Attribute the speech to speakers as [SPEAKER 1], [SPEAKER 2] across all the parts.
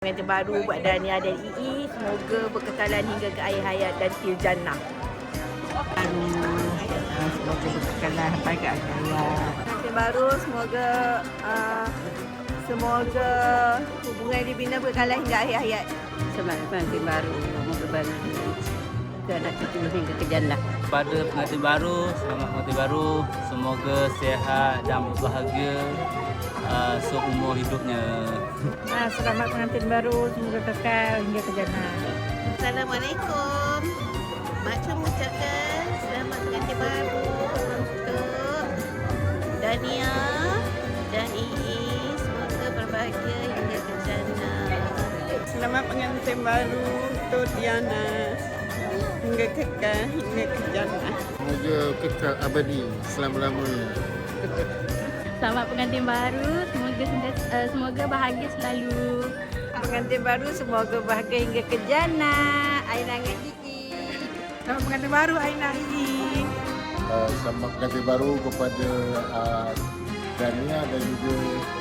[SPEAKER 1] Pengantin baru buat Dania dan Ii, semoga berkekalan hingga ke akhir hayat dan til jannah.
[SPEAKER 2] Semoga berkekalan sampai ke akhir hayat.
[SPEAKER 1] Pengantin baru semoga hubungan dibina berkekalan hingga akhir hayat.
[SPEAKER 2] Selamat pengantin baru, semoga berkekalan ke anak cucu hingga ke jannah.
[SPEAKER 3] Pada pengantin baru, selamat pengantin baru, semoga sihat dan berbahagia seumur hidupnya.
[SPEAKER 2] Selamat pengantin baru, semoga kekal hingga ke jannah.
[SPEAKER 1] Assalamualaikum. Mak Cum ucapkan selamat pengantin baru untuk Dania dan Ii, semoga berbahagia hingga ke jannah.
[SPEAKER 4] Selamat pengantin baru untuk Diana hingga kekal hingga ke jannah.
[SPEAKER 5] Semoga kekal abadi selama-lamanya.
[SPEAKER 6] Selamat pengantin baru, semoga bahagia selalu.
[SPEAKER 1] Pengantin baru semoga bahagia hingga ke jannah. Aina dengan Ii.
[SPEAKER 4] Selamat pengantin baru Aina Ii.
[SPEAKER 5] Selamat pengantin baru kepada Dania dan juga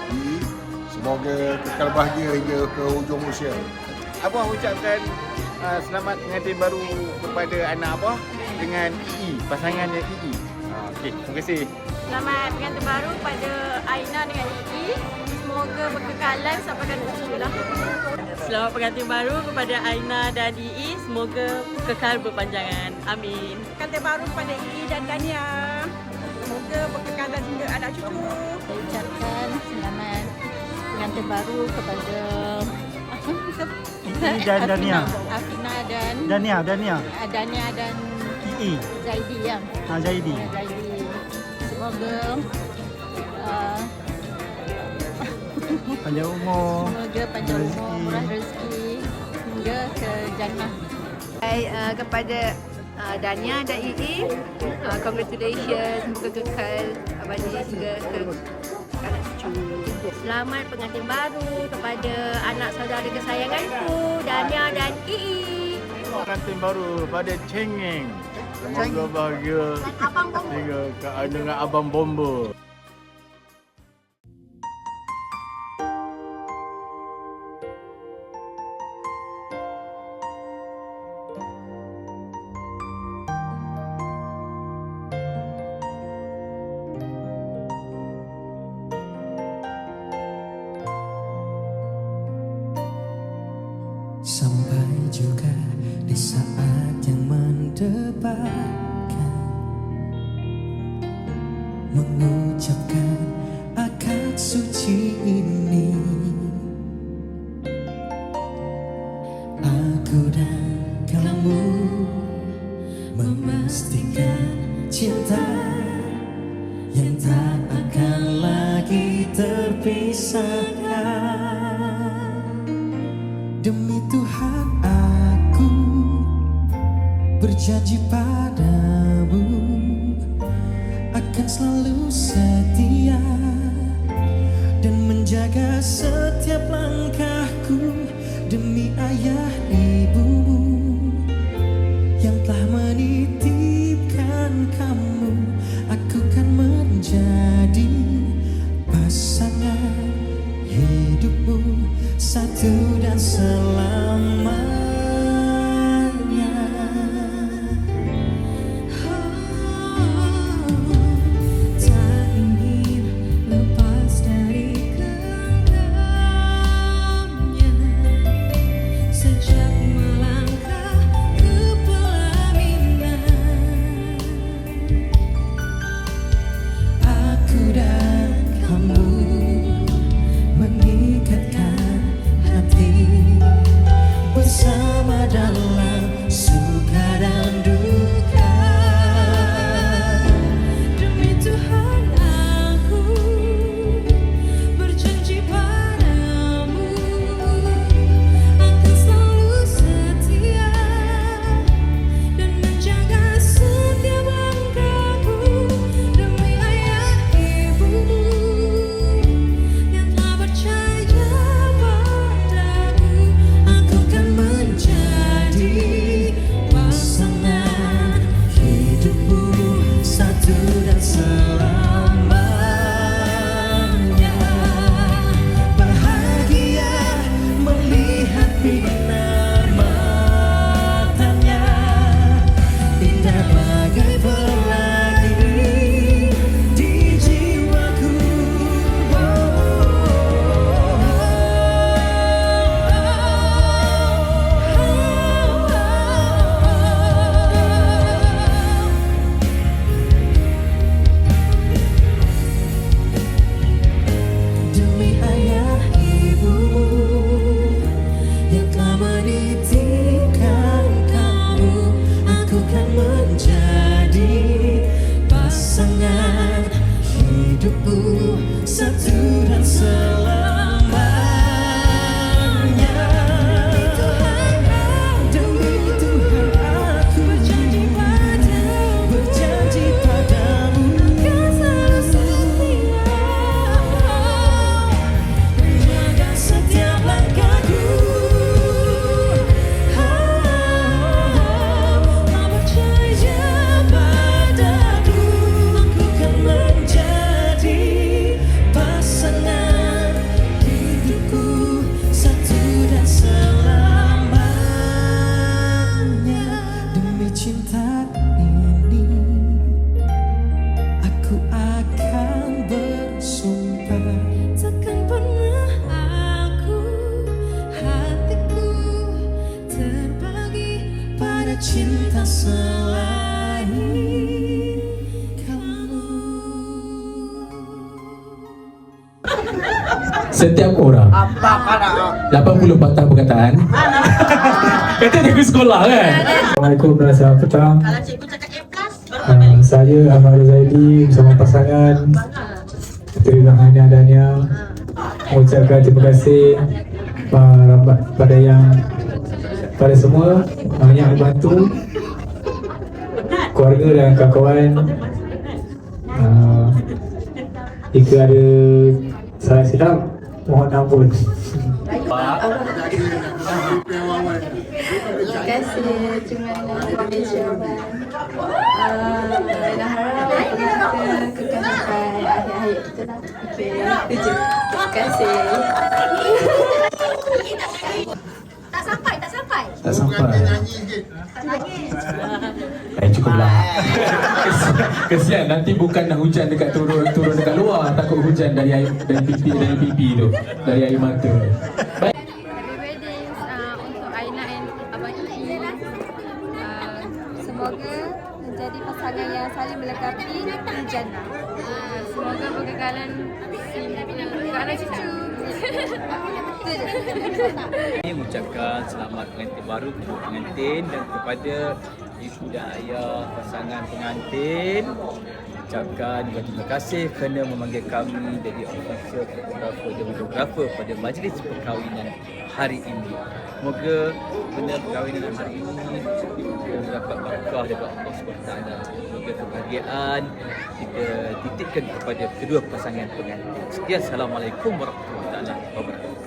[SPEAKER 5] Ii. Semoga kekal bahagia hingga ke hujung usia.
[SPEAKER 7] Abah ucapkan selamat pengantin baru kepada anak Abah dengan Ii, pasangannya Ii. Okey, terima kasih.
[SPEAKER 6] Selamat pengantin baru pada Aina dengan Ii. Semoga berkekalan sampai ke cucu lah.
[SPEAKER 1] Selamat pengantin baru kepada Aina dan Ii, semoga kekal berpanjangan. Amin.
[SPEAKER 4] Pengantin baru kepada Ii dan Dania. Semoga berkekalan hingga anak cucu.
[SPEAKER 6] Saya ucapkan selamat pengantin baru kepada
[SPEAKER 8] dan Dania.
[SPEAKER 6] Afina dan
[SPEAKER 8] Dania
[SPEAKER 6] dan
[SPEAKER 8] Ii.
[SPEAKER 6] Zaidi yang.
[SPEAKER 8] Zaidi.
[SPEAKER 6] Zaidi. Semoga
[SPEAKER 8] Panjang umur.
[SPEAKER 6] murah rezeki hingga ke jannah.
[SPEAKER 1] Kepada Dania dan Ii, congratulations, semoga kekal abadi hingga ke anak cucu.
[SPEAKER 6] Selamat pengantin baru kepada anak saudara kesayanganku, Dania dan Ii.
[SPEAKER 7] Pengantin baru pada Cengeng. Semoga bahagia hingga dengan Abang Bomba.
[SPEAKER 9] Sampai juga di saat yang mendebarkan, mengucapkan akad suci ini. Aku dan kamu memastikan cinta yang tak akan lagi terpisahkan. Demi Tuhan aku berjanji padamu akan selalu setia dan menjaga setiap langkahku demi ayah ibumu yang telah menitipkan kamu. Aku kan menjadi pasangan hidupmu satu dan selamanya. Tak ingin lepas dari genggamnya sejak melangkah ke pelaminan. Aku dan kamu mengikatkan hati bersama. cinta selain kamu.
[SPEAKER 10] Setiap orang 80 patah perkataan. Kata cikgu sekolah kan.
[SPEAKER 11] Assalamualaikum dan selamat petang.
[SPEAKER 1] Kalau cikgu cakap A+, baru
[SPEAKER 11] Saya Ahmad Zaidi bersama pasangan Puteri Rahania Dania mengucapkan terima kasih pada semua yang membantu keluarga dan kawan-kawan. Jika ada salah silap, mohon ampun.
[SPEAKER 6] Terima kasih. Terima kasih. Dan harap kita kekal sampai akhir hayat kita lah. Okey, itu je. Terima kasih. Tak sampai.
[SPEAKER 11] Tak sampai. Cukuplah. Kesian nanti bukan nak hujan dekat turun dekat luar, takut hujan dari pipi tu, dari air mata. Baik.
[SPEAKER 6] Happy wedding untuk Aina dan Abang Ii. Semoga menjadi pasangan yang saling melengkapi di jannah. Semoga berkekalan anak cucu.
[SPEAKER 3] Ini mengucapkan selamat pengantin baru kepada pengantin dan kepada ibu dan ayah pasangan pengantin. Ucapkan terima kasih kerana memanggil kami jadi official fotografer dan videografer pada majlis perkahwinan hari ini. Semoga benar perkahwinan hari ini dapat barakah daripada Allah SWT. Semoga kebahagiaan kita titipkan kepada kedua pasangan pengantin. Sekian, Assalamualaikum warahmatullahi wabarakatuh.